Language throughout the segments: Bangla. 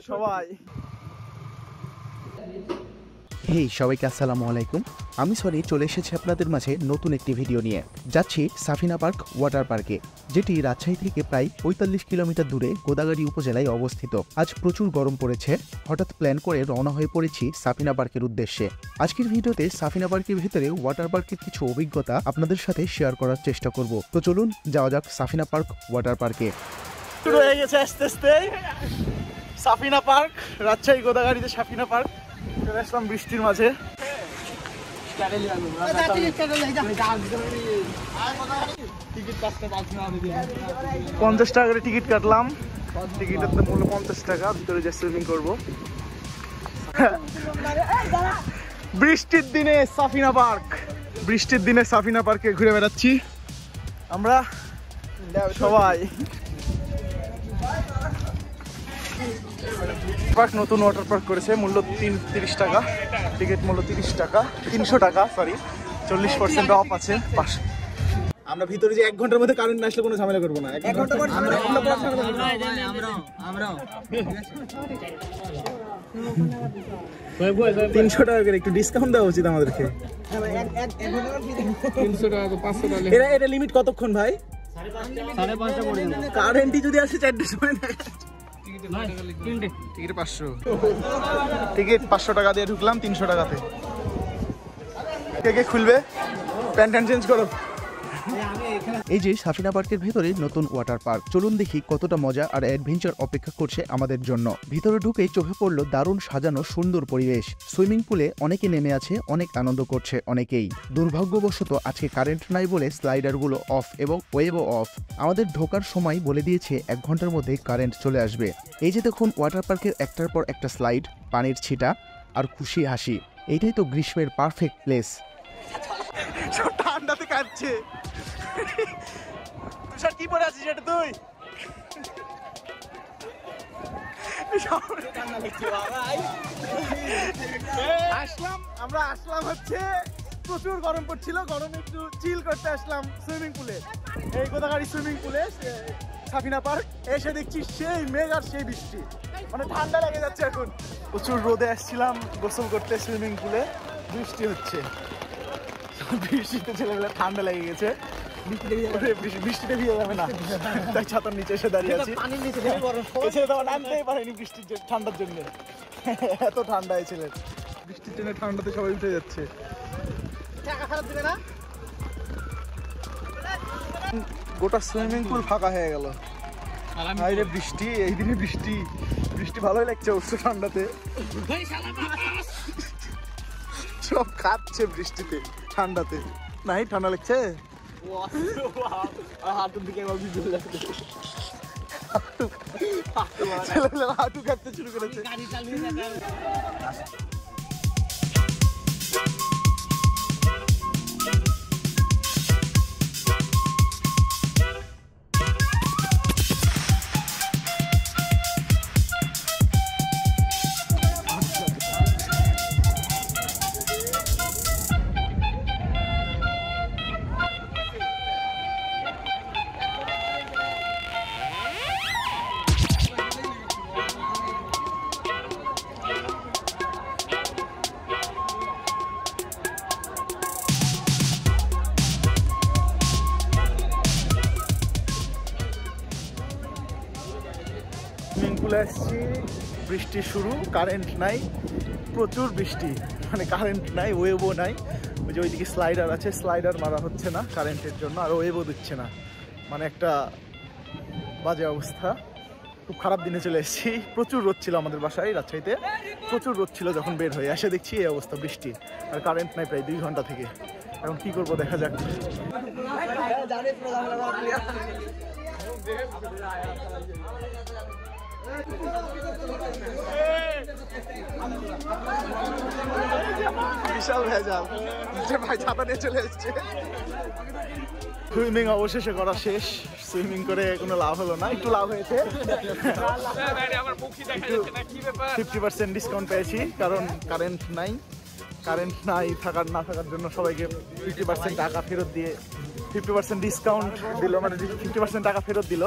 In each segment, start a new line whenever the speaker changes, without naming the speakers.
সবাই
সবাইকে আসসালামু আলাইকুম। আমি সরি চলে এসেছি আপনাদের মাঝে নতুন একটি ভিডিও নিয়ে। যাচ্ছি সাফিনা পার্ক ওয়াটার পার্কে, যেটি রাজশাহী থেকে প্রায় ৪৫ কিলোমিটার দূরে গোদাগাড়ী উপজেলায় অবস্থিত। আজ প্রচুর গরম পড়েছে, হঠাৎ প্ল্যান করে রওনা হয়ে পড়েছি সাফিনা পার্কের উদ্দেশ্যে। আজকের ভিডিওতে সাফিনা পার্কের ভিতরে ওয়াটার পার্কের কিছু অভিজ্ঞতা আপনাদের সাথে শেয়ার করার চেষ্টা করব। তো চলুন যাওয়া যাক সাফিনা পার্ক ওয়াটার পার্কে।
শুরু হয়ে গেছে আস্তে আস্তে সাফিনা পার্ক, রাজশাহী গোদাগাড়ীতে সাফিনা পার্ক। চলে আসলাম বৃষ্টির মাঝে। 50 টাকা করে টিকিট কাটলাম। টিকিটের মূল্য 50 টাকা। ভিতরে যে সুইমিং করবো বৃষ্টির দিনে সাফিনা পার্ক। বৃষ্টির দিনে সাফিনা পার্কে ঘুরে বেড়াচ্ছি আমরা সবাই। পার্ক নতুন ওয়াটার পার্ক করেছে, মূল্য 30 টাকা। টিকিট মূল্য 30 টাকা, 300 টাকা সরি, 40% অফ আছে। আমরা ভিতরে যে 1 ঘন্টার মধ্যে কারেন্ট না আসলে কোনো ঝামেলা করবো না। 300 টাকা করে একটু ডিসকাউন্ট দেওয়া উচিত আমাদেরকে। 300 টাকা তো 500 টাকা। এটা লিমিট কতক্ষণ ভাই? 5:30 পর্যন্ত। কারেন্টই যদি আসে 4টার সময় না। টিকিট 500। টিকিট 500 টাকা দিয়ে ঢুকলাম 300 টাকাতে। কে খুলবে? প্যান্ট চেঞ্জ করো।
এই যে সাফিনা পার্কের ভেতরে নতুন ওয়াটার পার্ক, চলুন দেখি কতটা মজা আর অ্যাডভেঞ্চার অপেক্ষা করছে আমাদের জন্য। ভিতরে ঢুকেই চোখে পড়লো দারুণ সাজানো সুন্দর পরিবেশ। সুইমিং পুলে অনেকে নেমে আছে, অনেক আনন্দ করছে অনেকেই। দুর্ভাগ্যবশত আজকে কারেন্ট নাই বলে স্লাইডারগুলো অফ এবং ওয়েবও অফ। আমাদের ঢোকার সময় বলে দিয়েছে 1 ঘন্টার মধ্যে কারেন্ট চলে আসবে। এই যে দেখুন ওয়াটার পার্কের একটার পর একটা স্লাইড, পানির ছিটা আর খুশি হাসি। এইটাই তো গ্রীষ্মের পারফেক্ট প্লেস।
সব ঠান্ডাতে কাটছে। তুষার কি পরে আছিস এটা তুই? আমরা আসলাম হচ্ছে প্রচুর গরম পড়ছিল, গরমে একটু চিল করতে আসলাম সুইমিং পুলে, এই গোদাগাড়ী সুইমিং পুলে সাফিনা পার্ক। এসে দেখছি সেই মেঘ আর সেই বৃষ্টি, মানে ঠান্ডা লেগে যাচ্ছে এখন। প্রচুর রোদে আসছিলাম গোসল করতে সুইমিং পুলে, বৃষ্টি হচ্ছে। বৃষ্টিতে ছেলেবেলা ঠান্ডা লেগে গেছে। বৃষ্টিতে ভিজে যাবে না, তাই ছাতার নিচে এসে দাঁড়িয়ে আছি। নামতেই পারেনি বৃষ্টির ঠান্ডার জন্য, এত ঠান্ডা এই ছেলের। বৃষ্টির জন্য ঠান্ডাতে সবাই উঠে যাচ্ছে। গোটা সুইমিং পুল ফাঁকা হয়ে গেল। বাইরে বৃষ্টি, এই দিনে বৃষ্টি, বৃষ্টি ভালোই লাগছে অবশ্য ঠান্ডাতে। সব খাচ্ছে বৃষ্টিতে ঠান্ডাতে। নাই ঠান্ডা লাগছে, হাঁটু কাটতে শুরু করেছে। সুইমিং পুলে আসছি, বৃষ্টি শুরু, কারেন্ট নাই, প্রচুর বৃষ্টি, মানে কারেন্ট নাই, ওয়েবও নাই। ওই যে ওইদিকে স্লাইডার আছে, স্লাইডার মারা হচ্ছে না কারেন্টের জন্য, আর ওয়েবও দিচ্ছে না, মানে একটা বাজে অবস্থা। খুব খারাপ দিনে চলে এসেছি। প্রচুর রোদ ছিল আমাদের বাসায় রাজশাহীতে, প্রচুর রোদ ছিল। যখন বের হয়ে এসে দেখছি এই অবস্থা, বৃষ্টি আর কারেন্ট নাই প্রায় 2 ঘন্টা থেকে। এখন কি করবো দেখা যাক। বিশাল ভেজাল, ভাই ছাতা নিয়ে চলে এসছে। সুইমিং অবশেষে করা শেষ। সুইমিং করে কোনো লাভ হলো না, একটু লাভ হয়েছে, 50% ডিসকাউন্ট পেয়েছি, কারণ কারেন্ট নাই। কারেন্ট নাই থাকার না থাকার জন্য সবাইকে 50% টাকা ফেরত দিয়ে 50% ডিসকাউন্ট দিল, মানে 50% টাকা ফেরত দিল,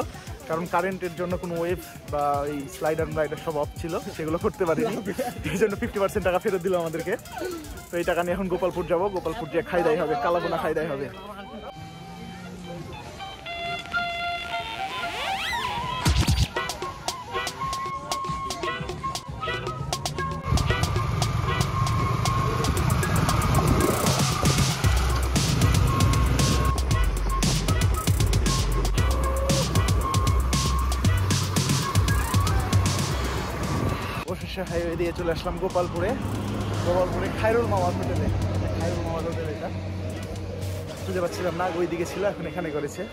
কারণ কারেন্টের জন্য কোনো ওয়েভ বা এই স্লাইডার সব অফ ছিল, সেগুলো করতে পারিনি, এই জন্য 50% টাকা ফেরত দিল আমাদেরকে। তো এই টাকা নিয়ে এখন গোপালপুর যাবো, গোপালপুর গিয়ে খাই দাই হবে, কালাবোনা খাই দাই হবে। হাইওয়ে দিয়ে চলে আসলাম গোপালপুরে খায়রুল মামার হোটেলে। খায়রুল মামার হোটেল এটা খুঁজে পাচ্ছিলাম না, ওই দিকে ছিল, এখন এখানে করেছে।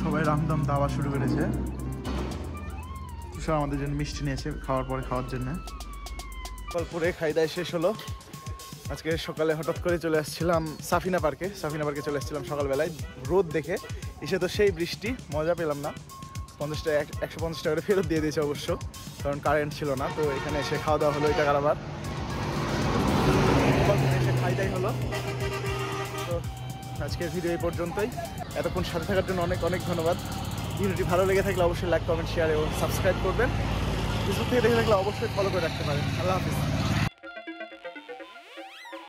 সবাই রামদাম দাওয়া শুরু করেছে। তুষার আমাদের জন্য মিষ্টি নিয়েছে খাওয়ার জন্য। গোপালপুরে খাই দায় শেষ হলো। আজকে সকালে হঠাৎ করে চলে আসছিলাম সাফিনা পার্কে চলে আসছিলাম সকালবেলায়, রোদ দেখে এসে তো সেই বৃষ্টি, মজা পেলাম না। 150 টাকা করে ফেরত দিয়ে দিয়েছে অবশ্য, কারণ কারেন্ট ছিল না। তো এখানে এসে খাওয়া দাওয়া হলো, এটা কারাবার এসে খাই দাই হলো। তো আজকের ভিডিও এই পর্যন্তই। এতক্ষণ সাথে থাকার জন্য অনেক অনেক ধন্যবাদ। ভিডিওটি ভালো লেগে থাকলে অবশ্যই লাইক, কমেন্ট, শেয়ার এবং সাবস্ক্রাইব করবেন। ফেসবুক থেকে দেখে থাকলে অবশ্যই ফলো করে রাখতে পারেন। আল্লাহ হাফিজ।